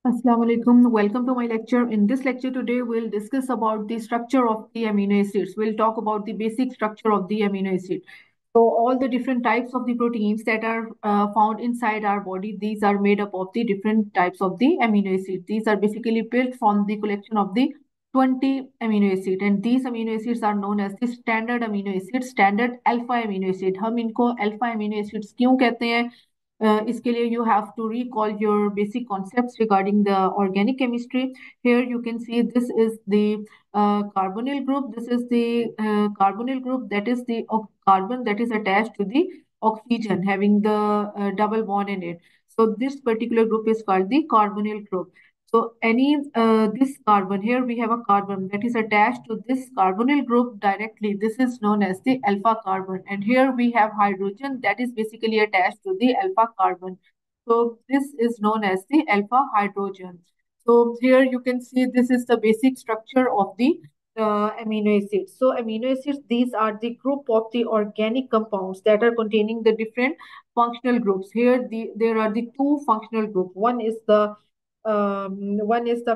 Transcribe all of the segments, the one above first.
Assalamu alaikum. Welcome to my lecture. In this lecture today, we'll discuss about the structure of the amino acids. We'll talk about the basic structure of the amino acid. So all the different types of the proteins that are found inside our body, these are made up of the different types of the amino acid. These are basically built from the collection of the 20 amino acid, and these amino acids are known as the standard amino acid, standard alpha amino acid. हम इनको alpha amino acids क्यों कहते हैं? इसके लिए you have to recall your basic concepts regarding the organic chemistry. Here you can see this is the carbonyl group. This is the carbonyl group, that is the carbon that is attached to the oxygen having the double bond in it. So this particular group is called the carbonyl group. So any this carbon, here we have a carbon that is attached to this carbonyl group directly. This is known as the alpha carbon. And here we have hydrogen that is basically attached to the alpha carbon. So this is known as the alpha hydrogen. So here you can see this is the basic structure of the amino acids. So amino acids, these are the group of the organic compounds that are containing the different functional groups. Here there are the two functional groups. One is the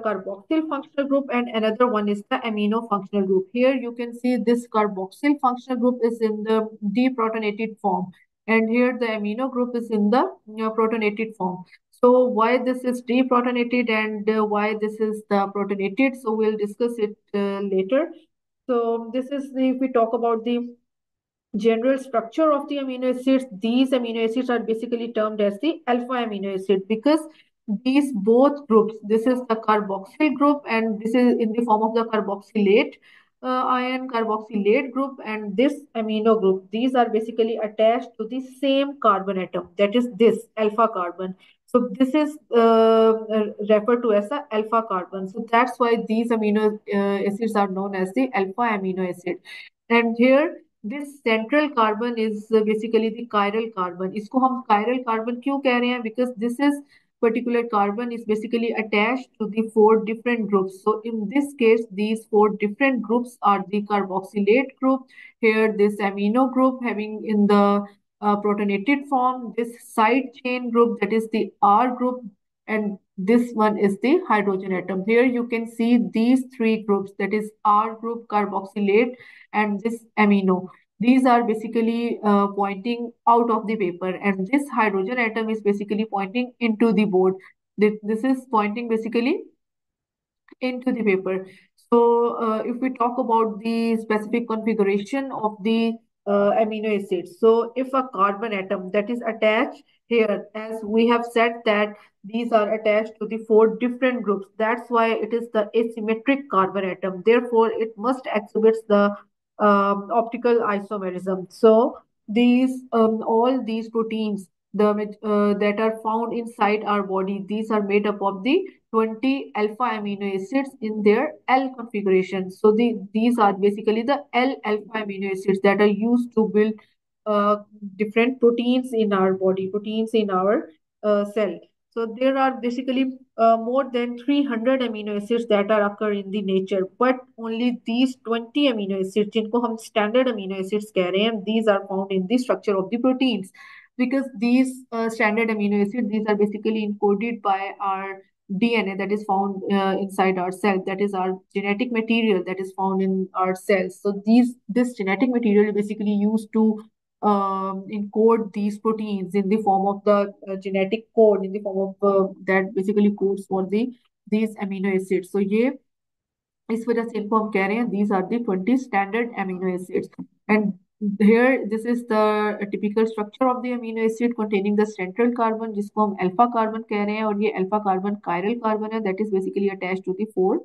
carboxyl functional group and another one is the amino functional group. Here you can see this carboxyl functional group is in the deprotonated form, and here the amino group is in the protonated form. So why this is deprotonated and why this is the protonated, so we'll discuss it later. So this is if we talk about the general structure of the amino acids, these amino acids are basically termed as the alpha amino acid because these both groups, this is the carboxyl group and this is in the form of the carboxylate ion carboxylate group, and this amino group, these are basically attached to the same carbon atom, that is this alpha carbon. So this is referred to as the alpha carbon. So that's why these amino acids are known as the alpha amino acid. And here this central carbon is basically the chiral carbon. इसको हम chiral carbon क्यों कह रहे हैं? Because this is particular carbon is basically attached to the four different groups. So in this case, these four different groups are the carboxylate group. Here, this amino group having in the protonated form, this side chain group, that is the R group, and this one is the hydrogen atom. Here you can see these three groups, that is R group, carboxylate, and this amino. These are basically pointing out of the paper, and this hydrogen atom is basically pointing into the board. This is pointing basically into the paper. So, if we talk about the specific configuration of the amino acids, so if a carbon atom that is attached here, as we have said that these are attached to the four different groups, that's why it is the asymmetric carbon atom. Therefore, it must exhibits the optical isomerism. So, these all these proteins that are found inside our body, these are made up of the 20 alpha amino acids in their L configuration. So these are basically the L alpha amino acids that are used to build uh, different proteins in our body, proteins in our cell. So there are basically more than 300 amino acids that are occur in the nature, but only these 20 amino acids, जिनको हम standard amino acids कह रहे हैं, these are found in the structure of the proteins. Because these standard amino acids, these are basically encoded by our DNA that is found inside our cell, that is our genetic material that is found in our cells. So this genetic material is basically used to encode these proteins in the form of the genetic code, in the form of that basically codes for these amino acids. So ये इस वजह से इनको हम कह रहे हैं these are the 20 standard amino acids. And here this is the typical structure of the amino acid containing the central carbon जिसको हम alpha carbon कह रहे हैं, और ये alpha carbon chiral carbon है that is basically attached to the four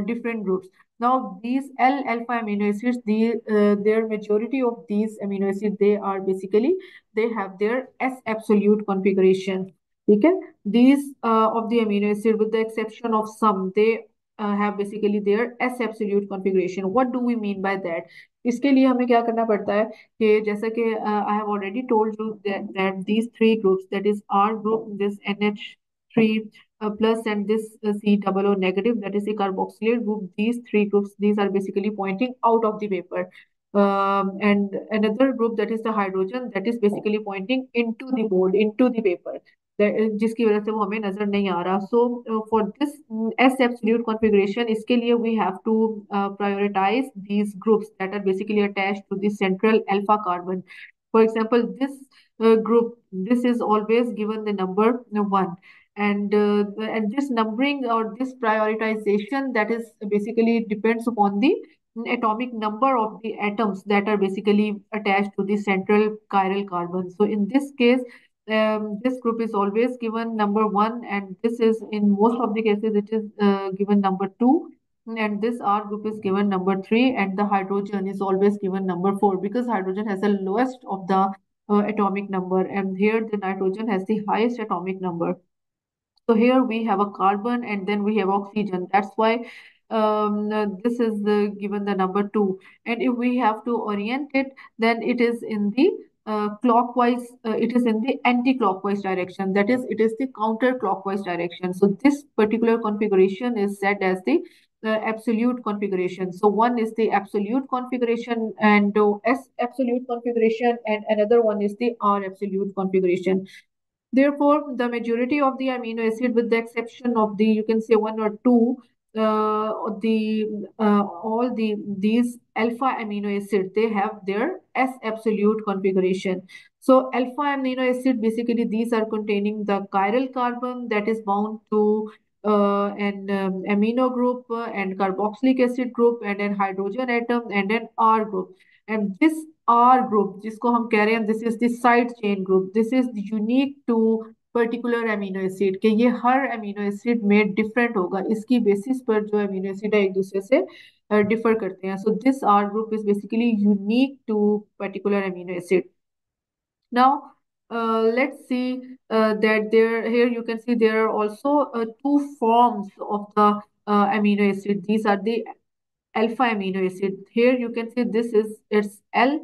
different groups. Now these L alpha amino acids, their majority of these amino acids, they are basically they have their S absolute configuration. ठीक है? These of the amino acid, with the exception of some, they have basically their S absolute configuration. What do we mean by that? इसके लिए हमें क्या करना पड़ता है कि जैसा कि I have already told you that these three groups, that is R group, this NH3 plus and this C double O negative, that is the carboxylate group, these three groups, these are basically pointing out of the paper. And another group, that is the hydrogen, that is basically pointing into the board, into the paper. जिसकी वजह से वो हमें नजर नहीं आ रहा. So for this S absolute configuration, इसके लिए we have to prioritize these groups that are basically attached to the central alpha carbon. For example, this group, this is always given the number 1, and this numbering or this prioritization, that is basically depends upon the atomic number of the atoms that are basically attached to the central chiral carbon. So in this case, this group is always given number 1, and this is in most of the cases it is given number 2, and this R group is given number 3, and the hydrogen is always given number 4, because hydrogen has the lowest of the atomic number, and here the nitrogen has the highest atomic number. So here we have a carbon and then we have oxygen. That's why this is given the number 2. And if we have to orient it, then it is in the clockwise, it is in the anti-clockwise direction. That is, it is the counter-clockwise direction. So this particular configuration is set as the absolute configuration. So one is the absolute configuration and S absolute configuration, and another one is the R absolute configuration. Therefore, the majority of the amino acid, with the exception of the, you can say, one or two, the all these alpha amino acid, they have their S absolute configuration. So alpha amino acid, basically these are containing the chiral carbon that is bound to an amino group and carboxylic acid group and an hydrogen atom and an R group. And this R group, जिसको हम कह रहे हैं, this is the side chain group. This is unique to particular amino acid, कि ये हर amino acid में different होगा, इसकी बेसिस पर जो अमीनो एसिड है एक दूसरे से डिफर करते हैं. So this R group is basically unique to particular amino acid. Now, let's see that there here you can see there are also two forms of the amino acid. These are the alpha amino acid. Here you can see this is its L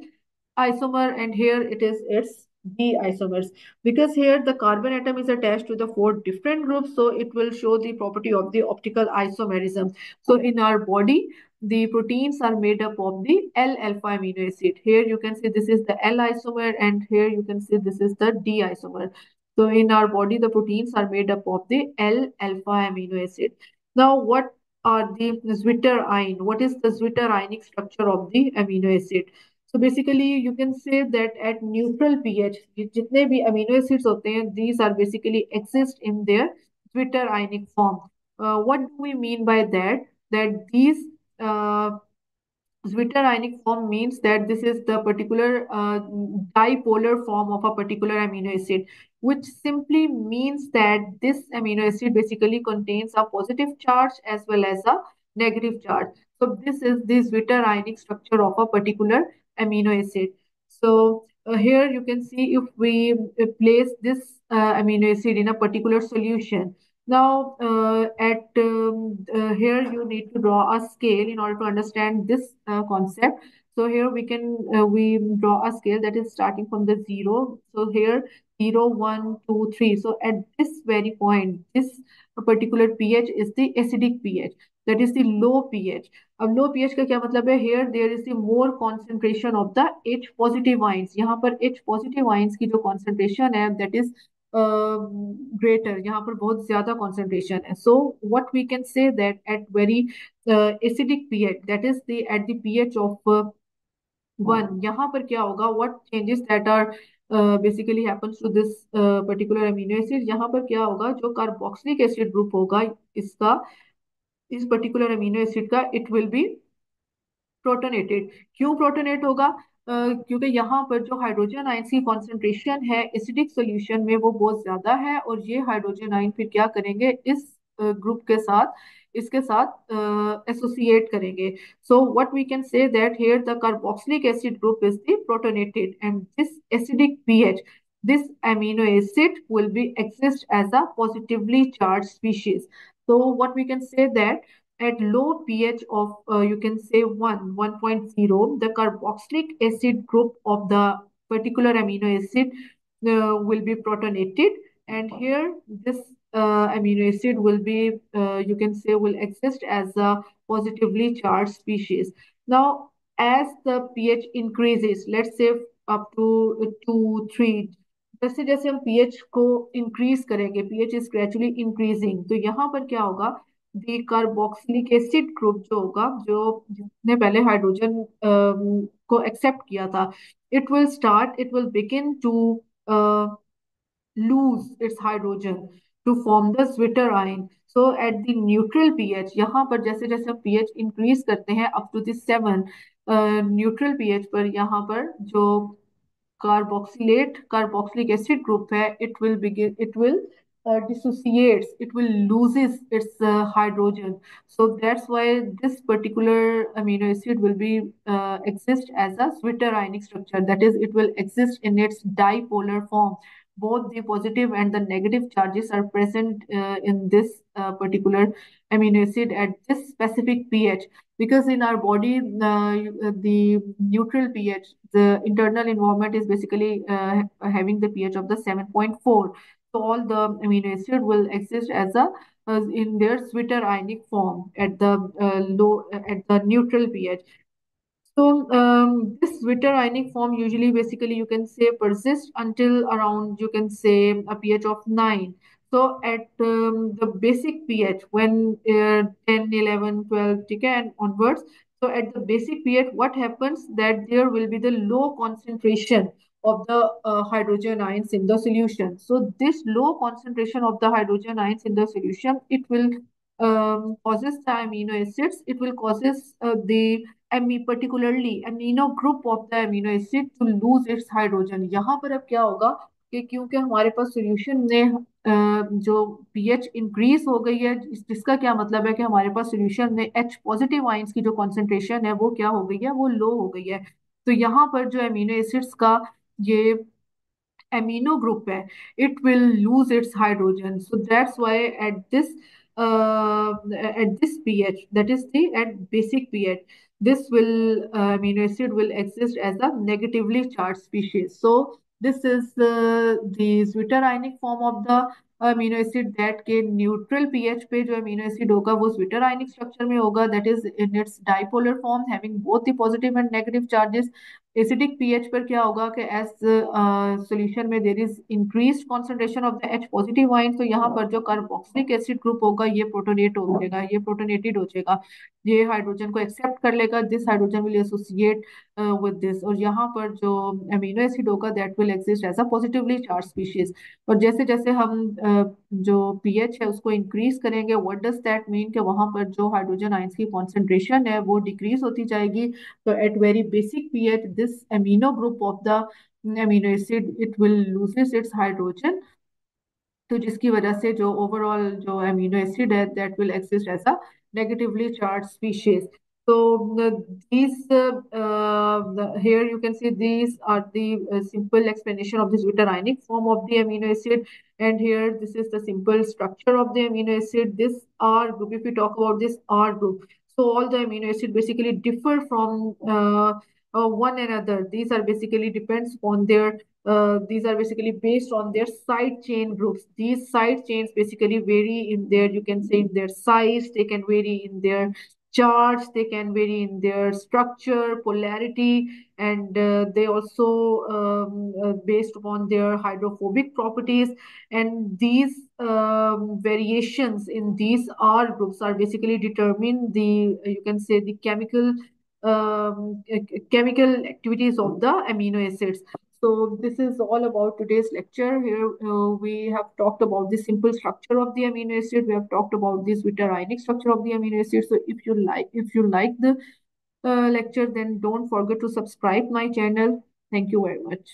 isomer, and here it is its D isomers. Because here the carbon atom is attached to the four different groups, so it will show the property of the optical isomerism. So in our body, the proteins are made up of the L alpha amino acid. Here you can see this is the L isomer, and here you can see this is the D isomer. So in our body, the proteins are made up of the L alpha amino acid. Now, what are the zwitterion? What is the zwitterionic structure of the amino acid? So basically, you can say that at neutral pH, जितने भी amino acids होते हैं, these are basically exist in their zwitterionic form. What do we mean by that? That these uh, zwitterionic form means that this is the particular dipolar form of a particular amino acid, which simply means that this amino acid basically contains a positive charge as well as a negative charge. So this is the zwitterionic structure of a particular amino acid. So here you can see if we place this amino acid in a particular solution. Now, at here you need to draw a scale in order to understand this concept. So here we draw a scale that is starting from the zero. So here 0, 1, 2, 3. So at this very point, this particular pH is the acidic pH. That is the low pH. अब लो pH का क्या मतलब है? Here there is the more concentration of the H positive ions. यहाँ पर H positive ions की जो concentration है, that is greater. यहाँ पर बहुत ज्यादा concentration है. So what we can say that at very acidic pH, that is the at the pH of 1, यहाँ पर क्या होगा? What changes that are basically happens to this particular amino acid? यहाँ पर क्या होगा? जो carboxylic acid group होगा इसका, इस पर्टिकुलर अमीनो एसिड का, इट विल बी प्रोटोनेटेड. क्यों प्रोटोनेट होगा? क्योंकि यहाँ पर जो हाइड्रोजन आयन की कॉन्सेंट्रेशन है एसिडिक सॉल्यूशन में वो बहुत ज्यादा है, और ये हाइड्रोजन आयन फिर क्या करेंगे? इस ग्रुप के साथ, इसके साथ एसोसिएट करेंगे. So what we can say that here the carboxylic acid group is the protonated, and this acidic pH, this amino acid will be exist as a positively charged species. So what we can say that at low pH of you can say 1.0, the carboxylic acid group of the particular amino acid will be protonated, and here this amino acid will be you can say will exist as a positively charged species. Now, as the pH increases, let's say up to 2, 3, जैसे जैसे हम pH को increase करेंगे, pH is gradually increasing, तो यहाँ पर क्या होगा, दी कार्बोक्सिलिक एसिड ग्रुप जो होगा, जो जिसने पहले हाइड्रोजन को एक्सेप्ट किया था, it will begin to lose its hydrogen to form the Zwitter ion. So at the neutral pH, यहाँ पर जैसे जैसे हम pH increase करते हैं up to the 7, neutral pH पर यहाँ पर जो carboxylic acid group है, it will dissociates, it will loses its hydrogen. So that's why this particular amino acid will be exist as a Zwitter ionic structure, that is it will exist in its dipolar form. Both the positive and the negative charges are present in this particular amino acid at this specific pH, because in our body the neutral pH, the internal environment is basically having the pH of the 7.4. So all the amino acid will exist as a in their Zwitter ionic form at the low at the neutral pH. So this Witter ionic form usually basically you can say persists until around you can say a pH of 9. So at the basic pH when 10, 11, 12, okay, and onwards. So at the basic pH, what happens that there will be the low concentration of the hydrogen ions in the solution. So this low concentration of the hydrogen ions in the solution, it will causes the amino acids. It will causes the particularly amino group of the amino acid to lose its hydrogen. यहाँ पर अब क्या होगा कि क्योंकि हमारे पास solution में जो पीएच इंक्रीज हो गई है, जिसका क्या मतलब है कि हमारे पास सॉल्यूशन में एच पॉजिटिव आइंस की जो कॉन्सेंट्रेशन है वो क्या हो गई है, वो लो हो गई है। तो यहाँ पर जो एमिनो एसिड्स का ये amino group hai, it will lose its hydrogen. So that's why at this pH, that is the at basic pH, this will amino acid will exist as a negatively charged species. So this is the zwitter ionic form of the amino acid that के neutral pH पे जो amino acid होगा वो zwitter ionic structure में होगा, that is in its dipolar form having both the positive and negative charges. Acidic pH पर क्या होगा कि एज सॉल्यूशन में there is increased concentration of the H positive ion, तो यहाँ पर जो कार्बोक्सिलिक एसिड ग्रुप होगा ये प्रोटोनेट हो जाएगा, ये प्रोटोनेटेड हो जाएगा, ये हाइड्रोजन को एक्सेप्ट कर लेगा, this hydrogen will associate with this, और यहाँ पर जो अमीनो एसिड होगा that will exist as a positively charge species. और जैसे जैसे हम जो पीएच है उसको इंक्रीज करेंगे, व्हाट डज दैट मीन कि वहां पर जो हाइड्रोजन आयंस की कॉन्सेंट्रेशन है वो डिक्रीज होती जाएगी। So at very basic pH, this amino group of the amino acid, it will loses its hydrogen, तो जिसकी वजह से जो ओवरऑल जो अमीनो एसिड है that will exist as a negatively charge species. So these here you can see these are the simple explanation of this bitter ionic form of the amino acid, and here this is the simple structure of the amino acid. This R group, if we talk about this R group, so all the amino acid basically differ from one another. These are basically depends on their these are basically based on their side chain groups. These side chains basically vary in their, you can say, in their size, they can vary in their charge, they can vary in their structure, polarity, and they also based upon their hydrophobic properties. And these variations in these R groups are basically determine the, you can say, the chemical activities of the amino acids. So this is all about today's lecture. Here we have talked about the simple structure of the amino acid. We have talked about this ionic structure of the amino acid. So if you like the lecture, then don't forget to subscribe my channel. Thank you very much.